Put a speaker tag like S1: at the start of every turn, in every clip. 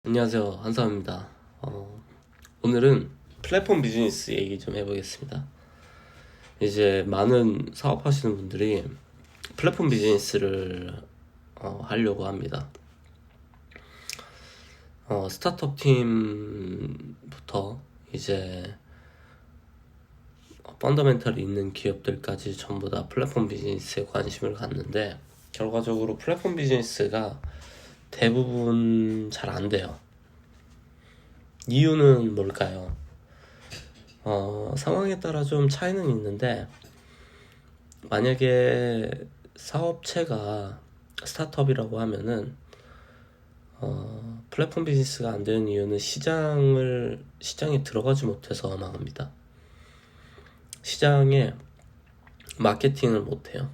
S1: 안녕하세요, 한사입니다. 오늘은 플랫폼 비즈니스 얘기 좀 해보겠습니다. 이제 많은 사업하시는 분들이 플랫폼 비즈니스를 하려고 합니다. 스타트업 팀부터 이제 펀더멘털이 있는 기업들까지 전부 다 플랫폼 비즈니스에 관심을 갖는데, 결과적으로 플랫폼 비즈니스가 대부분 잘 안 돼요. 이유는 뭘까요? 상황에 따라 좀 차이는 있는데, 만약에 사업체가 스타트업이라고 하면은 플랫폼 비즈니스가 안 되는 이유는 시장에 들어가지 못해서 망합니다. 시장에 마케팅을 못해요.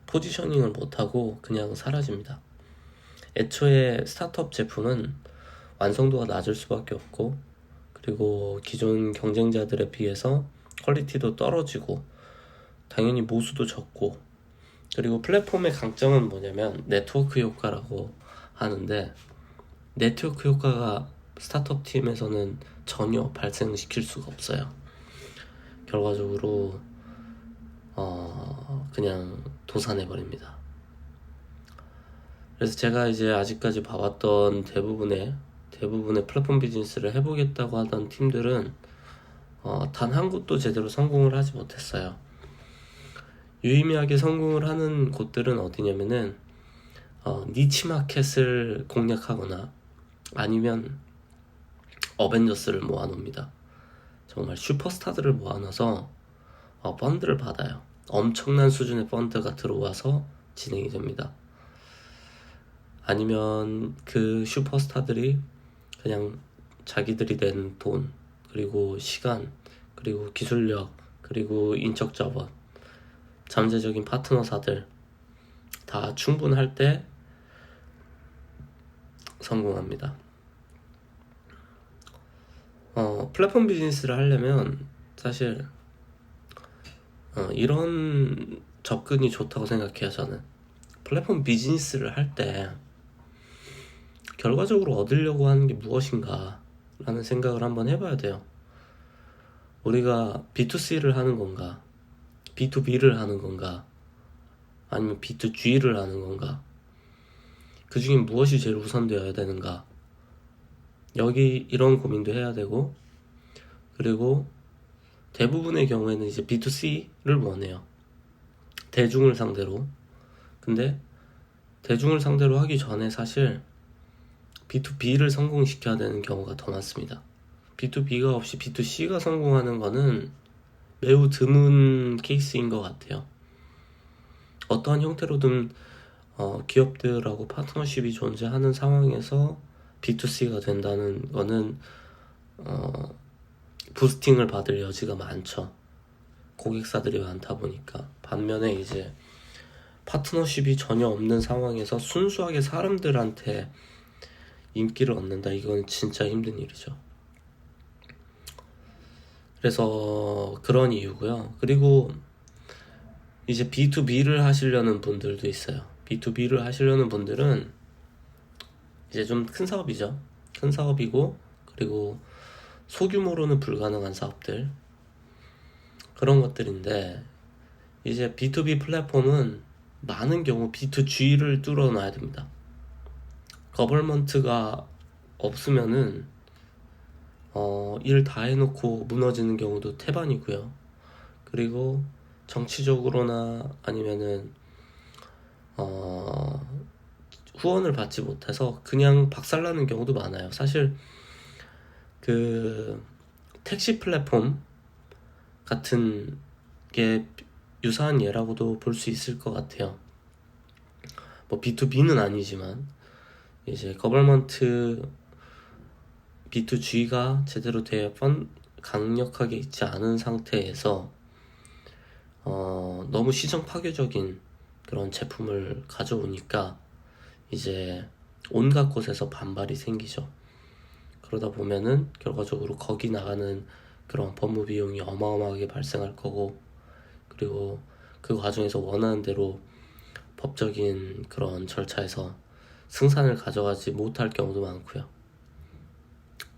S1: 포지셔닝을 못하고 그냥 사라집니다. 애초에 스타트업 제품은 완성도가 낮을 수밖에 없고, 그리고 기존 경쟁자들에 비해서 퀄리티도 떨어지고 당연히 모수도 적고, 그리고 플랫폼의 강점은 뭐냐면 네트워크 효과라고 하는데, 네트워크 효과가 스타트업 팀에서는 전혀 발생시킬 수가 없어요. 결과적으로 그냥 도산해버립니다. 그래서 제가 이제 아직까지 봐왔던 대부분의 플랫폼 비즈니스를 해보겠다고 하던 팀들은 단 한 곳도 제대로 성공을 하지 못했어요. 유의미하게 성공을 하는 곳들은 어디냐면은 니치 마켓을 공략하거나 아니면 어벤져스를 모아놓습니다. 정말 슈퍼스타들을 모아놔서 펀드를 받아요. 엄청난 수준의 펀드가 들어와서 진행이 됩니다. 아니면 그 슈퍼스타들이 그냥 자기들이 낸 돈, 그리고 시간, 그리고 기술력, 그리고 인적 자원, 잠재적인 파트너사들 다 충분할 때 성공합니다. 플랫폼 비즈니스를 하려면 사실 이런 접근이 좋다고 생각해요. 저는 플랫폼 비즈니스를 할 때 결과적으로 얻으려고 하는 게 무엇인가 라는 생각을 한번 해봐야 돼요. 우리가 B2C를 하는 건가, B2B를 하는 건가, 아니면 B2G를 하는 건가, 그 중에 무엇이 제일 우선되어야 되는가, 여기 이런 고민도 해야 되고, 그리고 대부분의 경우에는 이제 B2C를 원해요. 대중을 상대로. 근데 대중을 상대로 하기 전에 사실 B2B를 성공시켜야 되는 경우가 더 많습니다. B2B가 없이 B2C가 성공하는 거는 매우 드문 케이스인 것 같아요. 어떠한 형태로든 기업들하고 파트너십이 존재하는 상황에서 B2C가 된다는 거는 부스팅을 받을 여지가 많죠. 고객사들이 많다 보니까. 반면에 이제 파트너십이 전혀 없는 상황에서 순수하게 사람들한테 인기를 얻는다, 이건 진짜 힘든 일이죠. 그래서 그런 이유고요. 그리고 이제 B2B를 하시려는 분들도 있어요. B2B를 하시려는 분들은 이제 좀 큰 사업이죠. 큰 사업이고, 그리고 소규모로는 불가능한 사업들, 그런 것들인데, 이제 B2B 플랫폼은 많은 경우 B2G를 뚫어놔야 됩니다. 거벌먼트가 없으면은 일 다 해놓고 무너지는 경우도 태반이고요. 그리고 정치적으로나 아니면은 후원을 받지 못해서 그냥 박살나는 경우도 많아요. 사실 그 택시 플랫폼 같은 게 유사한 예라고도 볼 수 있을 것 같아요. 뭐 B2B는 아니지만 이제 거벌먼트 B2G가 제대로 되어 강력하게 있지 않은 상태에서 너무 시장 파괴적인 그런 제품을 가져오니까 이제 온갖 곳에서 반발이 생기죠. 그러다 보면은 결과적으로 거기 나가는 그런 법무 비용이 어마어마하게 발생할 거고, 그리고 그 과정에서 원하는 대로 법적인 그런 절차에서 승산을 가져가지 못할 경우도 많고요.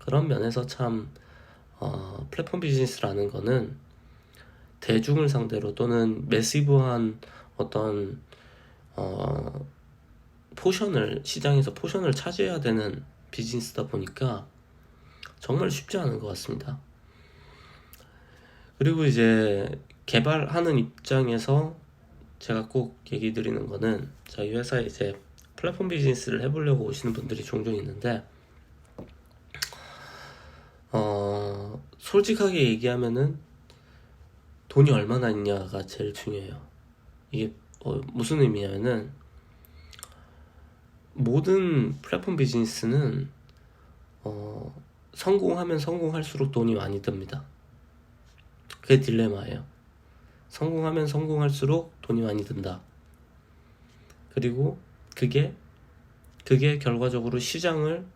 S1: 그런 면에서 참 플랫폼 비즈니스라는 거는 대중을 상대로 또는 매시브한 어떤 시장에서 포션을 차지해야 되는 비즈니스다 보니까 정말 쉽지 않은 것 같습니다. 그리고 이제 개발하는 입장에서 제가 꼭 얘기 드리는 거는, 저희 회사에 이제 플랫폼 비즈니스를 해보려고 오시는 분들이 종종 있는데, 솔직하게 얘기하면은 돈이 얼마나 있냐가 제일 중요해요. 이게 무슨 의미냐면은, 모든 플랫폼 비즈니스는 성공하면 성공할수록 돈이 많이 듭니다. 그게 딜레마예요. 성공하면 성공할수록 돈이 많이 든다. 그리고 그게 결과적으로 시장을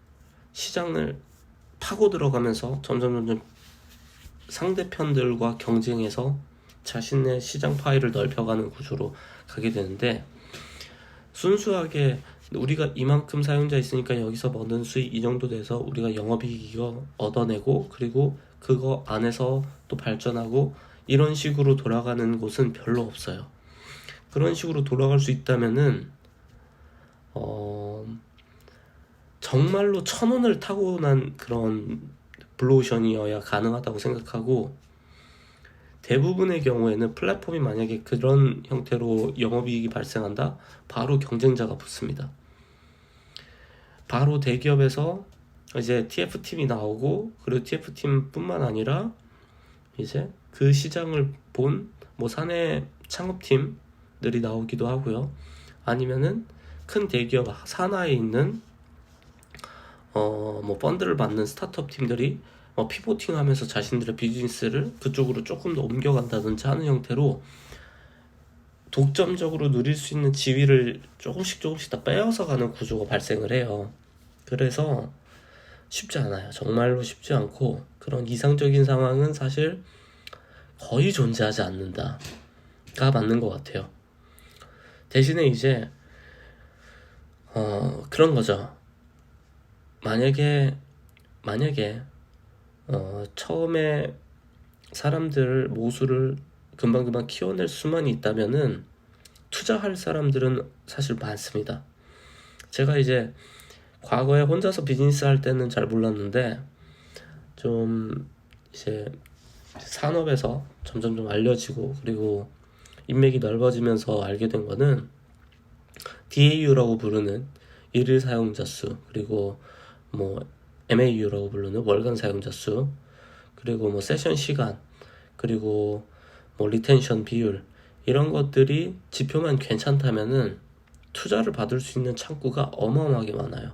S1: 파고 들어가면서 점점 상대편들과 경쟁해서 자신의 시장 파이를 넓혀가는 구조로 가게 되는데, 순수하게 우리가 이만큼 사용자 있으니까 여기서 버는 수익 이 정도 돼서 우리가 영업이익 이거 얻어내고, 그리고 그거 안에서 또 발전하고, 이런 식으로 돌아가는 곳은 별로 없어요. 그런 식으로 돌아갈 수 있다면은 정말로 1,000원을 타고난 그런 블루오션이어야 가능하다고 생각하고, 대부분의 경우에는 플랫폼이 만약에 그런 형태로 영업이익이 발생한다? 바로 경쟁자가 붙습니다. 바로 대기업에서 이제 TF팀이 나오고, 그리고 TF팀 뿐만 아니라 이제 그 시장을 본 사내 창업팀들이 나오기도 하고요. 아니면은 큰 대기업 산하에 있는 펀드를 받는 스타트업 팀들이 피보팅 하면서 자신들의 비즈니스를 그쪽으로 조금 더 옮겨간다든지 하는 형태로 독점적으로 누릴 수 있는 지위를 조금씩 다 빼앗아 가는 구조가 발생을 해요. 그래서 쉽지 않아요. 정말로 쉽지 않고, 그런 이상적인 상황은 사실 거의 존재하지 않는다가 맞는 것 같아요. 대신에 이제 그런 거죠. 만약에 처음에 사람들 모수를 금방금방 키워낼 수만 있다면은 투자할 사람들은 사실 많습니다. 제가 이제 과거에 혼자서 비즈니스 할 때는 잘 몰랐는데, 좀 이제 산업에서 점점 알려지고, 그리고 인맥이 넓어지면서 알게 된 거는 DAU라고 부르는 일일 사용자 수, 그리고 MAU라고 부르는 월간 사용자 수, 그리고 세션 시간, 그리고 리텐션 비율, 이런 것들이 지표만 괜찮다면은 투자를 받을 수 있는 창구가 어마어마하게 많아요.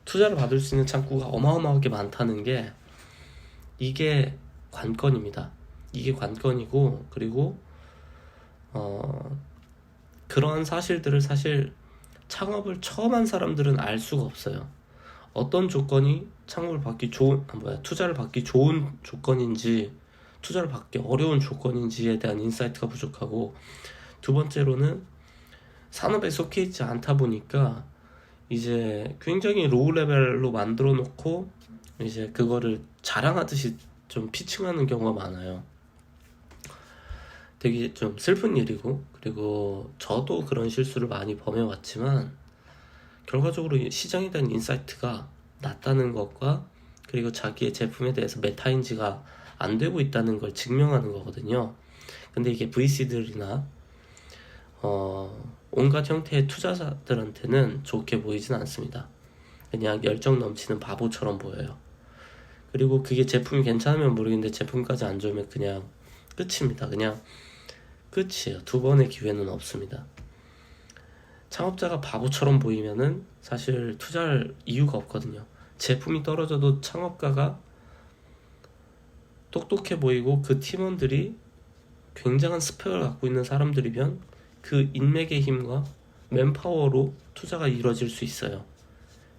S1: 투자를 받을 수 있는 창구가 어마어마하게 많다는 게 이게 관건입니다. 이게 관건이고, 그리고 그런 사실들을 사실 창업을 처음 한 사람들은 알 수가 없어요. 어떤 조건이 투자를 받기 좋은 조건인지, 투자를 받기 어려운 조건인지에 대한 인사이트가 부족하고, 두 번째로는 산업에 속해 있지 않다 보니까 이제 굉장히 로우 레벨로 만들어 놓고 이제 그거를 자랑하듯이 좀 피칭하는 경우가 많아요. 되게 좀 슬픈 일이고, 그리고 저도 그런 실수를 많이 범해왔지만, 결과적으로 시장에 대한 인사이트가 낮다는 것과, 그리고 자기의 제품에 대해서 메타인지가 안 되고 있다는 걸 증명하는 거거든요. 근데 이게 VC들이나 온갖 형태의 투자자들한테는 좋게 보이진 않습니다. 그냥 열정 넘치는 바보처럼 보여요. 그리고 그게 제품이 괜찮으면 모르겠는데 제품까지 안 좋으면 그냥 끝입니다. 그냥 끝이에요. 두 번의 기회는 없습니다. 창업자가 바보처럼 보이면은 사실 투자할 이유가 없거든요. 제품이 떨어져도 창업가가 똑똑해 보이고 그 팀원들이 굉장한 스펙을 갖고 있는 사람들이면 그 인맥의 힘과 맨파워로 투자가 이루어질 수 있어요.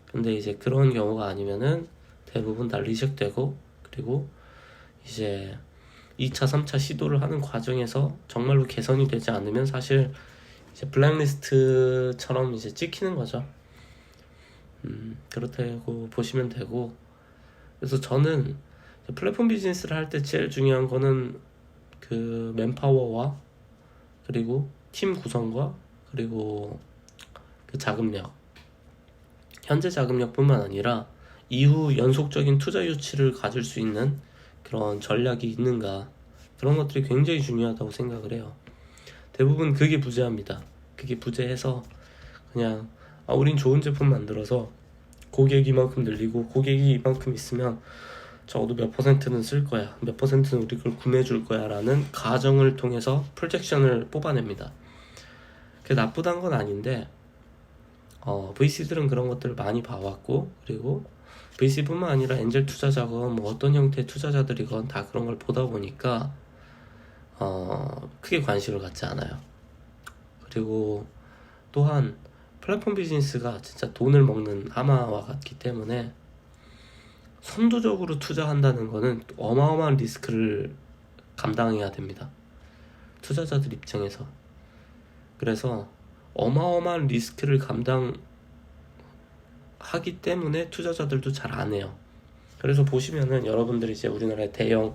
S1: 근데 이제 그런 경우가 아니면은 대부분 다 리젝되고, 그리고 이제 2차, 3차 시도를 하는 과정에서 정말로 개선이 되지 않으면 사실 이제 블랙리스트처럼 이제 찍히는 거죠. 그렇다고 보시면 되고, 그래서 저는 플랫폼 비즈니스를 할 때 제일 중요한 거는 그 맨파워와 그리고 팀 구성과 그리고 그 자금력, 현재 자금력뿐만 아니라 이후 연속적인 투자 유치를 가질 수 있는 그런 전략이 있는가, 그런 것들이 굉장히 중요하다고 생각을 해요. 대부분 그게 부재합니다. 그게 부재해서 그냥 우린 좋은 제품 만들어서 고객이 이만큼 늘리고 고객이 이만큼 있으면 적어도 몇 퍼센트는 쓸 거야, 몇 퍼센트는 우리 걸 구매해 줄 거야 라는 가정을 통해서 프로젝션을 뽑아냅니다. 그게 나쁘단 건 아닌데 VC들은 그런 것들을 많이 봐왔고, 그리고 VC뿐만 아니라 엔젤 투자자건 뭐 어떤 형태의 투자자들이건 다 그런 걸 보다 보니까 크게 관심을 갖지 않아요. 그리고 또한 플랫폼 비즈니스가 진짜 돈을 먹는 하마와 같기 때문에 선도적으로 투자한다는 거는 어마어마한 리스크를 감당해야 됩니다. 투자자들 입장에서. 그래서 어마어마한 리스크를 감당하기 때문에 투자자들도 잘 안 해요. 그래서 보시면은 여러분들이 이제 우리나라의 대형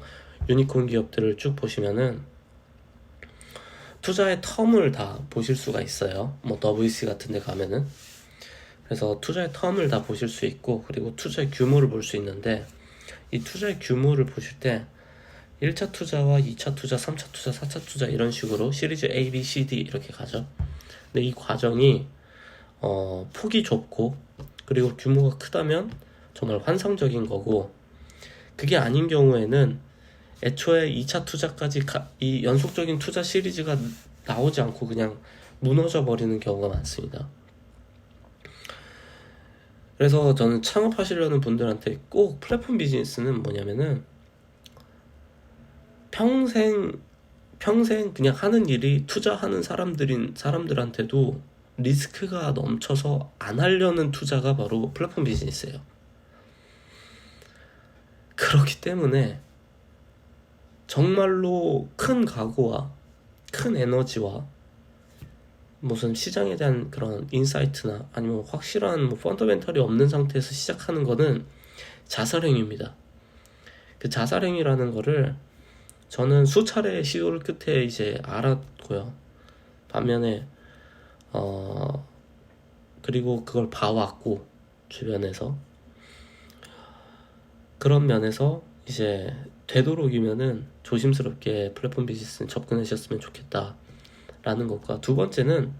S1: 유니콘 기업들을 쭉 보시면은 투자의 텀을 다 보실 수가 있어요. 뭐 WC 같은 데 가면은. 그래서 투자의 텀을 다 보실 수 있고, 그리고 투자의 규모를 볼 수 있는데, 이 투자의 규모를 보실 때 1차 투자와 2차 투자, 3차 투자, 4차 투자 이런 식으로 시리즈 A, B, C, D 이렇게 가죠. 근데 이 과정이 폭이 좁고 그리고 규모가 크다면 정말 환상적인 거고, 그게 아닌 경우에는 애초에 2차 투자까지 이 연속적인 투자 시리즈가 나오지 않고 그냥 무너져 버리는 경우가 많습니다. 그래서 저는 창업하시려는 분들한테 꼭 플랫폼 비즈니스는 뭐냐면은 평생 그냥 하는 일이 투자하는 사람들한테도 리스크가 넘쳐서 안 하려는 투자가 바로 플랫폼 비즈니스예요. 그렇기 때문에 정말로 큰 각오와 큰 에너지와 무슨 시장에 대한 그런 인사이트나 아니면 확실한 뭐 펀더멘털이 없는 상태에서 시작하는 거는 자살행위입니다. 그 자살행위라는 거를 저는 수차례 시도를 끝에 이제 알았고요. 반면에 그리고 그걸 봐왔고, 주변에서. 그런 면에서 이제 되도록이면은 조심스럽게 플랫폼 비즈니스는 접근하셨으면 좋겠다 라는 것과, 두 번째는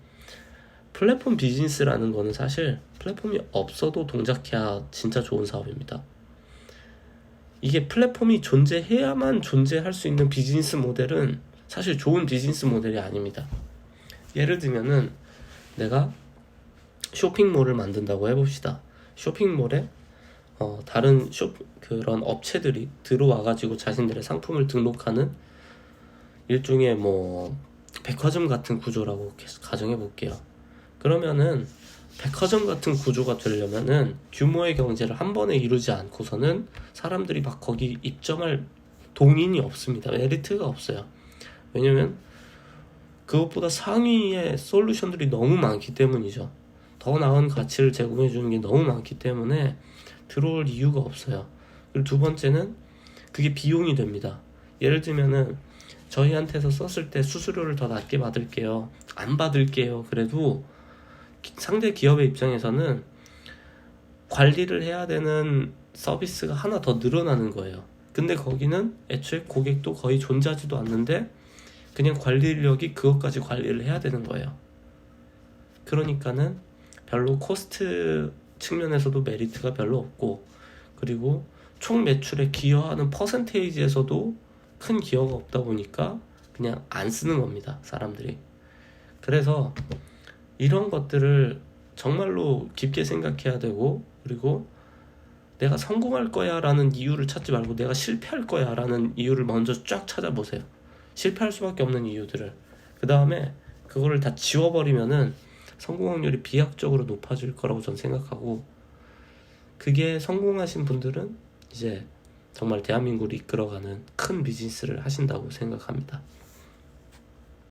S1: 플랫폼 비즈니스라는 거는 사실 플랫폼이 없어도 동작해야 진짜 좋은 사업입니다. 이게 플랫폼이 존재해야만 존재할 수 있는 비즈니스 모델은 사실 좋은 비즈니스 모델이 아닙니다. 예를 들면은 내가 쇼핑몰을 만든다고 해봅시다. 쇼핑몰에 다른 그런 업체들이 들어와가지고 자신들의 상품을 등록하는 일종의 뭐 백화점 같은 구조라고 가정해 볼게요. 그러면은 백화점 같은 구조가 되려면은 규모의 경제를 한 번에 이루지 않고서는 사람들이 막 거기 입점할 동인이 없습니다. 메리트가 없어요. 왜냐면 그것보다 상위의 솔루션들이 너무 많기 때문이죠. 더 나은 가치를 제공해 주는 게 너무 많기 때문에 들어올 이유가 없어요. 그리고 두 번째는 그게 비용이 됩니다. 예를 들면은 저희한테서 썼을 때 수수료를 더 낮게 받을게요, 안 받을게요, 그래도 상대 기업의 입장에서는 관리를 해야 되는 서비스가 하나 더 늘어나는 거예요. 근데 거기는 애초에 고객도 거의 존재하지도 않는데 그냥 관리 인력이 그것까지 관리를 해야 되는 거예요. 그러니까는 별로 코스트 측면에서도 메리트가 별로 없고, 그리고 총 매출에 기여하는 퍼센테이지에서도 큰 기여가 없다 보니까 그냥 안 쓰는 겁니다, 사람들이. 그래서 이런 것들을 정말로 깊게 생각해야 되고, 그리고 내가 성공할 거야 라는 이유를 찾지 말고 내가 실패할 거야 라는 이유를 먼저 쫙 찾아보세요. 실패할 수밖에 없는 이유들을. 그 다음에 그거를 다 지워버리면은 성공 확률이 비약적으로 높아질 거라고 저는 생각하고, 그게 성공하신 분들은 이제 정말 대한민국을 이끌어가는 큰 비즈니스를 하신다고 생각합니다.